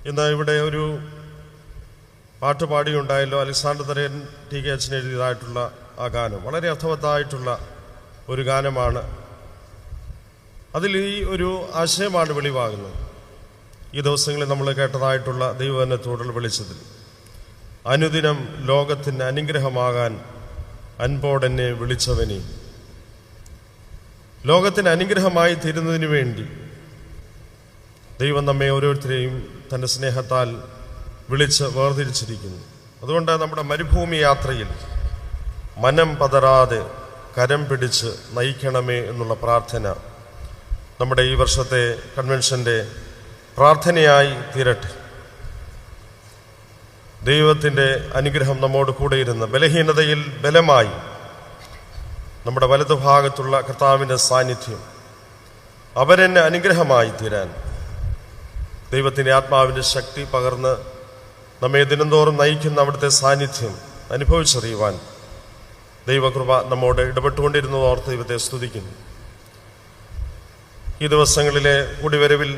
ഇന്ന് ഇവിടെ ഒരു പാട്ടുപാടിയുണ്ടായല്ലോ, അലക്സാണ്ടർ തരയൻ ടി കെ അച്ഛൻ എഴുതിയതായിട്ടുള്ള ആ ഗാനം വളരെ അർത്ഥവത്തായിട്ടുള്ള ഒരു ഗാനമാണ്. അതിൽ ഈ ഒരു ആശയമാണ് വെളിവാകുന്നത്. ഈ ദിവസങ്ങളിൽ നമ്മൾ കേട്ടതായിട്ടുള്ള ദൈവവചനത്തോടുള്ള വെളിച്ചത്തിൽ അനുദിനം ലോകത്തിന് അനുഗ്രഹമാകാൻ അൻപോടെന്നെ വിളിച്ചവനെ, ലോകത്തിന് അനുഗ്രഹമായി തീരുന്നതിന് വേണ്ടി ദൈവം നമ്മെ ഓരോരുത്തരെയും തൻ്റെ സ്നേഹത്താൽ വിളിച്ച് വേർതിരിച്ചിരിക്കുന്നു. അതുകൊണ്ട് നമ്മുടെ മരുഭൂമി യാത്രയിൽ മനം പതറാതെ കരം പിടിച്ച് നയിക്കണമേ എന്നുള്ള പ്രാർത്ഥന നമ്മുടെ ഈ വർഷത്തെ കൺവെൻഷൻ്റെ പ്രാർത്ഥനയായി തീരട്ടെ. ദൈവത്തിൻ്റെ അനുഗ്രഹം നമ്മോട് കൂടെയിരുന്ന് ബലഹീനതയിൽ ബലമായി നമ്മുടെ വലതുഭാഗത്തുള്ള കർത്താവിൻ്റെ സാന്നിധ്യം അവരെന്നെ അനുഗ്രഹമായി തീരാൻ ദൈവത്തിൻ്റെ ആത്മാവിൻ്റെ ശക്തി പകർന്ന് നമ്മെ ദിനംതോറും നയിക്കുന്ന അവിടുത്തെ സാന്നിധ്യം അനുഭവിച്ചറിയുവാൻ ദൈവകൃപ നമ്മോട് ഇടപെട്ടുകൊണ്ടിരുന്നത് ഓർത്ത് ദൈവത്തെ സ്തുതിക്കുന്നു. ഈ ദിവസങ്ങളിലെ കൂടിവരവിൽ